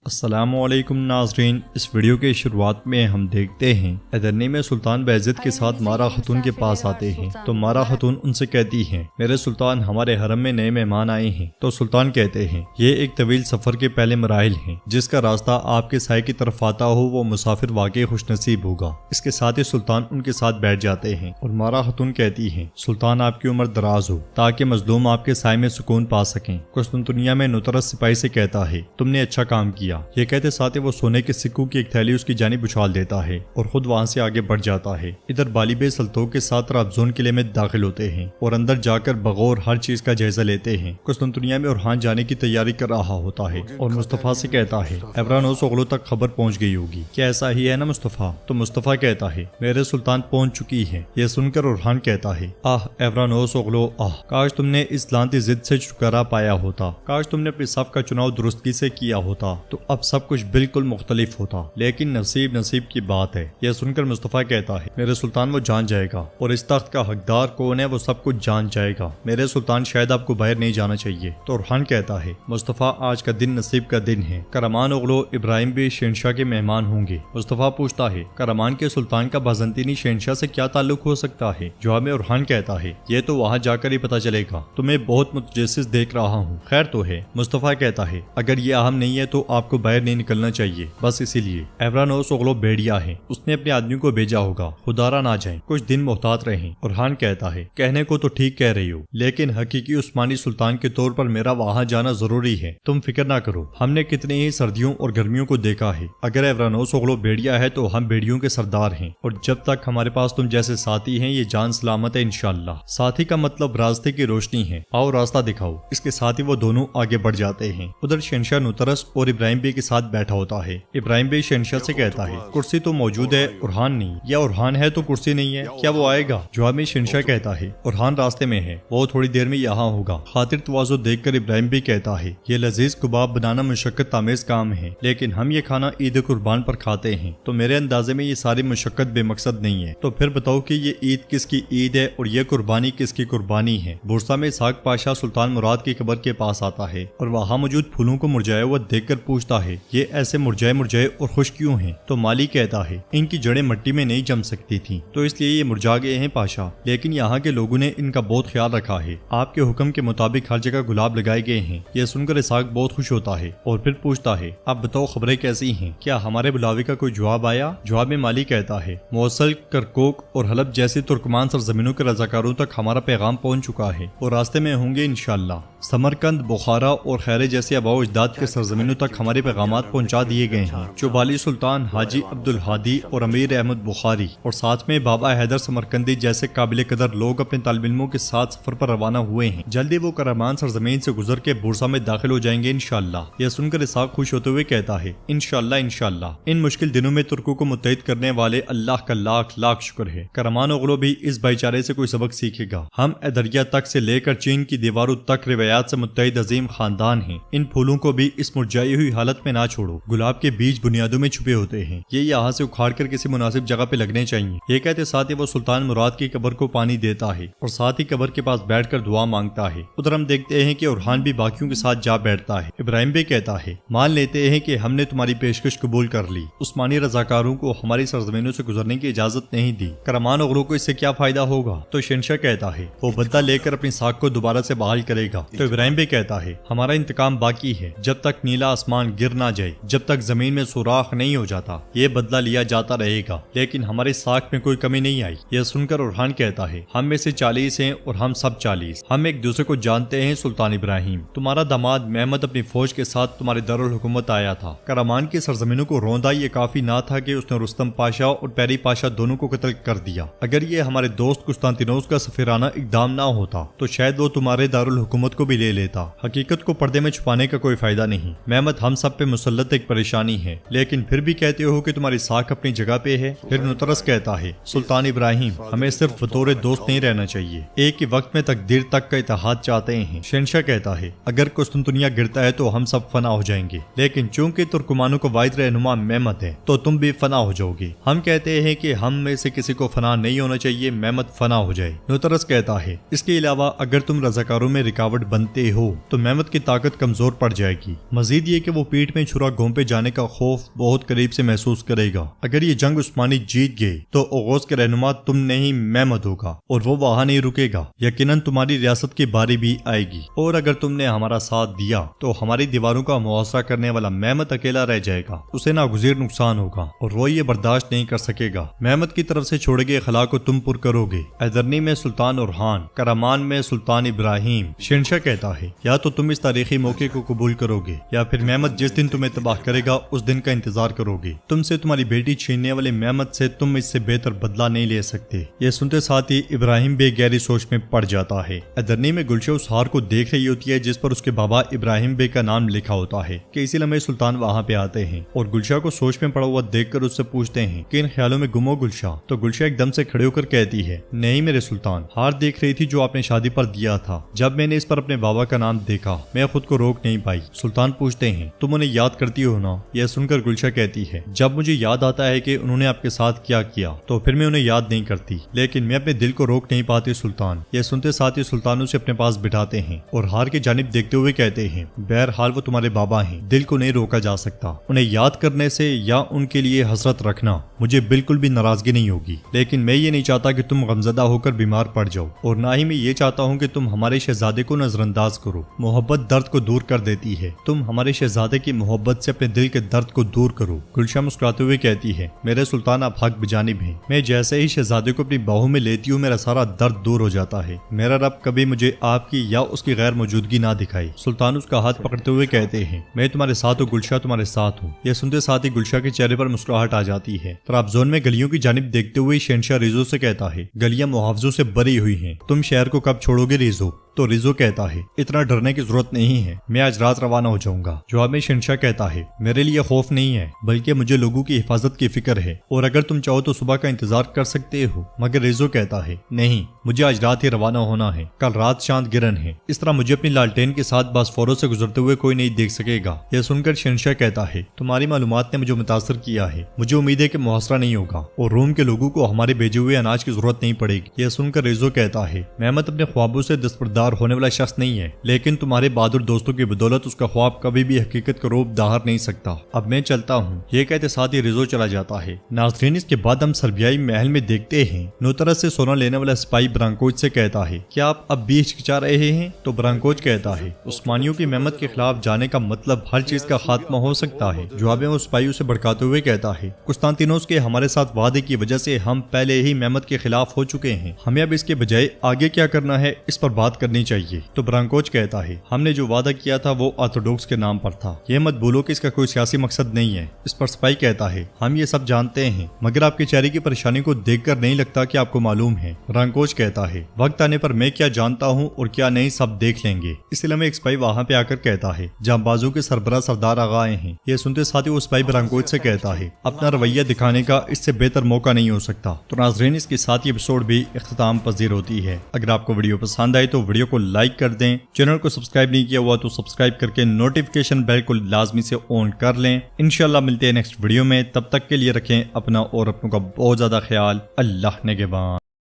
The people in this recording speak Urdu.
السلام علیکم ناظرین، اس ویڈیو کے شروعات میں ہم دیکھتے ہیں ادرنی میں سلطان بایزید کے ساتھ مارا خاتون کے پاس آتے ہیں تو مارا خاتون ان سے کہتی ہیں میرے سلطان ہمارے حرم میں نئے مہمان آئے ہیں۔ تو سلطان کہتے ہیں یہ ایک طویل سفر کے پہلے مراحل ہیں، جس کا راستہ آپ کے سائے کی طرف آتا ہو وہ مسافر واقعی خوش نصیب ہوگا۔ اس کے ساتھ ہی سلطان ان کے ساتھ بیٹھ جاتے ہیں اور مارا خاتون کہتی ہیں سلطان آپ کی عمر دراز ہو تاکہ مظلوم آپ کے سائے میں سکون پا سکیں۔ قسطنطنیہ میں نوترس سپاہی سے کہتا ہے تم نے اچھا کام کیا۔ یہ کہتے ساتھ وہ سونے کے سکوں کی ایک تھیلی اس کی جانب اچھال دیتا ہے اور خود وہاں سے آگے بڑھ جاتا ہے۔ ادھر بالی بے سلطوق کے ساتھ رابزون قلعے میں داخل ہوتے ہیں اور اندر جا کر بغور ہر چیز کا جائزہ لیتے ہیں۔ قسطنطنیہ میں اورحان جانے کی تیاری کر رہا ہوتا ہے اور مصطفیٰ سے کہتا ہے ایورانوس اغلو تک خبر پہنچ گئی ہوگی، کیا ایسا ہی ہے نا مصطفیٰ؟ تو مصطفیٰ کہتا ہے میرے سلطان پہنچ چکی ہے۔ یہ سن کر اورحان کہتا ہے ایورانوس اغلو کاش تم نے اس لانتی ضد سے چھٹکارا پایا ہوتا، کاش تم نے اپنی صف کا چناؤ درستگی سے کیا ہوتا تو اب سب کچھ بالکل مختلف ہوتا، لیکن نصیب کی بات ہے۔ یہ سن کر مصطفیٰ کہتا ہے میرے سلطان وہ جان جائے گا اور اس تخت کا حقدار کون ہے وہ سب کچھ جان جائے گا، میرے سلطان شاید آپ کو باہر نہیں جانا چاہیے۔ تو اورحان کہتا ہے مصطفیٰ آج کا دن نصیب کا دن ہے، کرمان اغلو ابراہیم بھی شہنشاہ کے مہمان ہوں گے۔ مصطفیٰ پوچھتا ہے کرمان کے سلطان کا بازنطینی شہنشاہ سے کیا تعلق ہو سکتا ہے؟ جواب میں اورحان کہتا ہے یہ تو وہاں جا کر ہی پتا چلے گا، تمہیں بہت متجسس دیکھ رہا ہوں، خیر تو ہے؟ مصطفیٰ کہتا ہے اگر یہ اہم نہیں ہے تو آپ کو باہر نہیں نکلنا چاہیے، بس اسی لیے۔ ایورانوس اغلو بھیڑیا ہے، اس نے اپنے آدمی کو بھیجا ہوگا، خدارا نہ جائیں، کچھ دن محتاط رہیں۔ اورحان کہتا ہے کہنے کو تو ٹھیک کہہ رہی ہو، لیکن حقیقی عثمانی سلطان کے طور پر میرا وہاں جانا ضروری ہے، تم فکر نہ کرو، ہم نے کتنی ہی سردیوں اور گرمیوں کو دیکھا ہے، اگر ایورانوس اغلو بھیڑیا ہے تو ہم بھیڑیوں کے سردار ہیں، اور جب تک ہمارے پاس تم جیسے ساتھی ہیں یہ جان سلامت ہے انشاءاللہ۔ ساتھی کا مطلب راستے کی روشنی ہے، آؤ راستہ دکھاؤ۔ اس کے ساتھ ہی وہ دونوں آگے بڑھ جاتے ہیں۔ ادھر شہنشاہ نوترس اور ابراہیم بے کے ساتھ بیٹھا ہوتا ہے۔ ابراہیم بے شہنشاہ سے کہتا ہے کرسی تو موجود ہے، اورحان نہیں، یا اورحان ہے تو کرسی نہیں ہے، کیا وہ آئے گا؟ جواب میں شہنشاہ کہتا ہے اورحان راستے میں ہے، وہ تھوڑی دیر میں یہاں ہوگا۔ خاطر تواضع دیکھ کر ابراہیم بھی کہتا ہے یہ لذیذ کباب بنانا مشقت آمیز کام ہے، لیکن ہم یہ کھانا عید قربان پر کھاتے ہیں، تو میرے اندازے میں یہ ساری مشقت بے مقصد نہیں ہے۔ تو پھر بتاؤ کہ یہ عید کس کی عید ہے اور یہ قربانی کس کی قربانی ہے؟ بورسا میں اسحاق پاشا سلطان مراد کی قبر کے پاس آتا ہے اور وہاں موجود پھولوں کو مرجھایا ہوا دیکھ کر پوچھتا ہے یہ ایسے مرجھائے اور خوش کیوں ہیں؟ تو مالی کہتا ہے ان کی جڑیں مٹی میں نہیں جم سکتی تھیں تو اس لیے یہ مرجھا گئے ہیں پاشا، لیکن یہاں کے لوگوں نے ان کا بہت خیال رکھا ہے، آپ کے حکم کے مطابق ہر جگہ گلاب لگائے گئے ہیں۔ یہ سن کر اسحاق بہت خوش ہوتا ہے اور پھر پوچھتا ہے اب بتاؤ خبریں کیسی ہیں، کیا ہمارے بلاوے کا کوئی جواب آیا؟ جواب میں مالی کہتا ہے موصل، کرکوک اور حلب جیسی ترکمان سرزمینوں کے رضاکاروں تک ہمارا پیغام پہنچ چکا ہے اور راستے میں ہوں گے انشاءاللہ۔ سمرقند، بخارا اور خیرے جیسے آباء و اجداد کے سرزمینوں تک ہمارے پیغامات پہنچا دیے گئے ہیں۔ چوبالی سلطان حاجی عبدالہادی اور امیر احمد بخاری اور ساتھ میں بابا حیدر سمرقندی جیسے قابل قدر لوگ اپنے طالب علموں کے ساتھ سفر پر روانہ ہوئے ہیں، جلدی وہ کرمان سرزمین سے گزر کے بورسا میں داخل ہو جائیں گے انشاءاللہ۔ یہ سن کر اسحاق خوش ہوتے ہوئے کہتا ہے انشاءاللہ ان مشکل دنوں میں ترکوں کو متحد کرنے والے اللہ کا لاکھ لاکھ شکر ہے۔ کرمان اغلو بھی اس بھائی چارے سے کوئی سبق سیکھے گا۔ ہم ادریا تک سے لے کر چین کی دیواروں تک روایات سے متحد عظیم خاندان ہیں، ان پھولوں کو بھی اس مرجھائی ہوئی حالت میں نہ چھوڑو، گلاب کے بیج بنیادوں میں چھپے ہوتے ہیں، یہ یہاں سے اکھاڑ کر کسی مناسب جگہ پہ لگنے چاہیے۔ یہ کہتے ساتھ ہی وہ سلطان مراد کی قبر کو پانی دیتا ہے اور ساتھ ہی قبر کے پاس بیٹھ کر دعا مانگتا ہے۔ ادھر ہم دیکھتے ہیں کہ اورحان بھی باقیوں کے ساتھ جا بیٹھتا ہے۔ ابراہیم بھی کہتا ہے مان لیتے ہیں کہ ہم نے تمہاری پیشکش قبول کر لی، عثمانی رضاکاروں کو ہماری سرزمینوں سے گزرنے کی اجازت نہیں دی، کرمان اغلو کو اس سے کیا فائدہ ہوگا؟ تو شہنشاہ کہتا ہے وہ بدلہ لے کر اپنی ساکھ کو دوبارہ سے بحال کرے گا۔ تو ابراہیم بھی کہتا ہے ہمارا انتقام باقی ہے، جب تک نیلا آسمان گر نہ جائے، جب تک زمین میں سوراخ نہیں ہو جاتا، یہ بدلہ لیا جاتا رہے گا، لیکن ہماری ساکھ میں کوئی کمی نہیں آئی۔ یہ سن کر اورحان کہتا ہے ہم میں سے 40 ہیں اور ہم سب 40، ہم ایک دوسرے کو جانتے ہیں سلطان ابراہیم، تمہارا داماد محمد اپنی فوج کے ساتھ تمہارے دارالحکومت آیا تھا، کرمان کی سرزمینوں کو روندا یہ کافی نہ تھا کہ اس نے رستم پاشا اور پیری پاشا دونوں کو قتل کر دیا۔ اگر یہ ہمارے دوست قسطنطینوس کا سفیرانہ اقدام نہ ہوتا تو شاید وہ تمہارے دارالحکومت کو بھی لے لیتا۔ حقیقت کو پردے میں چھپانے کا کوئی فائدہ نہیں، محمد ہم سب پہ مسلط ایک پریشانی ہے، لیکن پھر بھی کہتے ہو کہ تمہاری ساکھ اپنی جگہ پہ ہے۔ پھر نوترس کہتا ہے سلطان ابراہیم ہمیں صرف بطور دوست نہیں رہنا چاہیے، ایک ہی وقت میں تقدیر تک کا اتحاد چاہتے ہیں۔ شہنشاہ کہتا ہے اگر قسطنطنیہ گرتا ہے تو ہم سب فنا ہو جائیں گے، لیکن چونکہ ترکمانوں کو واحد رہنما محمد ہے تو تم بھی فنا ہو جاؤ گے۔ ہم کہتے ہیں کہ ہم میں سے کسی کو فنا نہیں ہونا چاہیے، محمد فنا ہو جائے۔ نوترس کہتا ہے اس کے علاوہ اگر تم رضاکاروں میں رکاوٹ بنتے ہو تو محمد کی طاقت کمزور پڑ جائے گی، مزید یہ کہ وہ پیٹ میں چھرا گھونپے جانے کا خوف بہت قریب سے محسوس کرے گا۔ اگر یہ جنگ عثمانی جیت گئے تو اوغوز کے رہنما تم نہیں محمد ہوگا اور وہ وہاں نہیں رکے گا، یقیناً تمہاری ریاست کی باری بھی آئے گی، اور اگر تم نے ہمارا ساتھ دیا تو ہماری دیواروں کا محاصرہ کرنے والا محمد اکیلا رہ جائے گا، اسے ناگزیر نقصان ہوگا اور وہ یہ برداشت نہیں کر سکے گا۔ محمد کی طرف سے چھوڑے گئے خلا کو تم پر کرو گے۔ ایدرنی میں سلطان اورحان، کرامان میں سلطان ابراہیم۔ شہنشاہ کہتا ہے یا تو تم اس تاریخی موقع کو قبول کرو گے یا پھر محمد جس دن تمہیں تباہ کرے گا اس دن کا انتظار کرو گے۔ تم سے تمہاری بیٹی چھیننے والے محمد سے تم اس سے بہتر بدلہ نہیں لے سکتے۔ یہ سنتے ساتھ ہی ابراہیم بے گہری سوچ میں پڑ جاتا ہے۔ ایدرنی میں گلشہ اس ہار کو دیکھ رہی ہوتی ہے جس پر اس کے بابا ابراہیم بے کا نام لکھا ہوتا ہے کہ اسی لمحے سلطان وہاں پہ آتے ہیں اور گلشہ کو سوچ میں پڑا ہوا دیکھ کر اس سے پوچھتے ہیں کہ ان خیالوں میں گم ہو گلشہ؟ تو گلشہ ایک دم سے کھڑے ہو کر کہتی ہے نہیں میرے سلطان، ہار دیکھ رہی تھی جو آپ نے شادی پر دیا تھا۔ جب میں نے اس پر اپنے بابا کا نام دیکھا میں خود کو روک نہیں پائی۔ سلطان پوچھتے ہیں تم انہیں یاد کرتی ہو نا؟ یہ سن کر گلشہ کہتی ہے جب مجھے یاد آتا ہے کہ انہوں نے آپ کے ساتھ کیا کیا تو پھر میں انہیں یاد نہیں کرتی، لیکن میں اپنے دل کو روک نہیں پاتی سلطان۔ یہ سنتے ساتھ ہی سلطان اسے اپنے پاس بٹھاتے ہیں اور ہار کی جانب دیکھتے ہوئے کہتے ہیں بہرحال وہ تمہارے بابا ہیں، دل کو نہیں روکا جا سکتا۔ انہیں یاد کرنے سے یا ان کے لیے حسرت رکھنا مجھے بالکل بھی ناراضگی نہیں ہوگی، لیکن میں یہ نہیں چاہتا کہ تم غمزدہ ہو کر بیمار پڑ جاؤ، اور نہ ہی میں یہ چاہتا ہوں کہ تم ہمارے شہزادے کو نظر انداز کرو۔ محبت درد کو دور کر دیتی ہے، تم ہمارے شہزادے کی محبت سے اپنے دل کے درد کو دور کرو۔ گلشہ مسکراتے ہوئے کہتی ہے میرے سلطان آپ حق بجانب ہیں، میں جیسے ہی شہزادے کو اپنی باہوں میں لیتی ہوں میرا سارا درد دور ہو جاتا ہے۔ میرا رب کبھی مجھے آپ کی یا اس کی غیر موجودگی نہ دکھائے۔ سلطان اس کا ہاتھ پکڑتے ہوئے کہتے ہیں میں تمہارے ساتھ ہوں گلشہ، تمہارے ساتھ ہوں۔ یہ سنتے ساتھ ہی گلشہ کے چہرے پر مسکراہٹ آ جاتی ہے۔ طرابزون میں گلیوں کی جانب دیکھتے ہوئے شہنشاہ ریزو سے کہتا ہے گلیاں محافظوں سے بری ہوئی ہیں، تم شہر کو کب چھوڑو گے ریزو؟ تو ریزو کہتا ہے اتنا ڈرنے کی ضرورت نہیں ہے، میں آج رات روانہ ہو جاؤں گا۔ جواب میں شہنشاہ کہتا ہے میرے لیے خوف نہیں ہے بلکہ مجھے لوگوں کی حفاظت کی فکر ہے، اور اگر تم چاہو تو صبح کا انتظار کر سکتے ہو۔ مگر ریزو کہتا ہے نہیں، مجھے آج رات ہی روانہ ہونا ہے، کل رات چاند گرہن ہے، اس طرح مجھے اپنی لالٹین کے ساتھ باسفورس سے گزرتے ہوئے کوئی نہیں دیکھ سکے گا۔ یہ سن کر شہنشاہ کہتا ہے تمہاری معلومات نے مجھے متاثر کیا ہے، مجھے امید ہے کہ محاصرہ نہیں ہوگا اور روم کے لوگوں کو ہمارے بھیجے ہوئے اناج کی ضرورت نہیں پڑے گی۔ یہ سن کر ریزو کہتا ہے محمد اپنے خوابوں سے دستبردار ہونے والا شخص نہیں ہے، لیکن تمہارے بہادر دوستوں کی بدولت اس کا خواب کبھی بھی حقیقت کا روپ دہار نہیں سکتا۔ اب میں چلتا ہوں۔ یہ کہتے ساتھ ہی ریزو چلا جاتا ہے۔ ناظرین اس کے بعد ہم سربیائی محل میں دیکھتے ہیں نوترس سے سونا لینے والا سپاہی برانکوچ سے کہتا ہے کیا آپ اب بھی ہچکچا رہے ہیں؟ تو برانکوچ کہتا ہے عثمانیوں کی محمد کے خلاف جانے کا مطلب ہر چیز کا خاتمہ ہو سکتا ہے۔ جواب میں وہ سپاہی اسے بھڑکاتے ہوئے کہتا ہے قسطنطینوس کے ہمارے ساتھ وعدے کی وجہ سے ہم پہلے ہی محمد کے خلاف ہو چکے ہیں، ہمیں اب اس کے بجائے آگے کیا کرنا ہے اس پر بات کرنی چاہیے۔ تو برانکوچ کہتا ہے ہم نے جو وعدہ کیا تھا وہ آرتھوڈوکس کے نام پر تھا، یہ مت بھولو کہ اس کا کوئی سیاسی مقصد نہیں ہے۔ اس پر سپاہی کہتا ہے ہم یہ سب جانتے ہیں، مگر آپ کے چہرے کی پریشانی کو دیکھ کر نہیں لگتا کہ آپ کو معلوم ہے۔ برانکوچ کہتا ہے وقت آنے پر میں کیا جانتا ہوں اور کیا نہیں سب دیکھ لیں گے۔ اس لیے میں ایک سپاہی وہاں پہ آ کر کہتا ہے جہاں بازو کے سربراہ سردار آغا آئے ہیں۔ یہ سنتے ساتھ ہی وہ سپاہی برانکوچ سے کہتا ہے اپنا رویہ دکھانے کا اس سے بہتر موقع نہیں ہو سکتا۔ تو ناظرین اس کے ساتھ یہ ایپیسوڈ بھی اختتام پذیر ہوتی ہے۔ اگر آپ کو ویڈیو پسند آئے تو ویڈیو کو لائک کر دیں، چینل کو سبسکرائب نہیں کیا ہوا تو سبسکرائب کر کے نوٹیفیکیشن بیل کو لازمی سے آن کر لیں۔ انشاءاللہ ملتے ہیں نیکسٹ ویڈیو میں، تب تک کے لیے رکھیں اپنا اور اپنوں کا بہت زیادہ خیال۔ اللہ نگہبان۔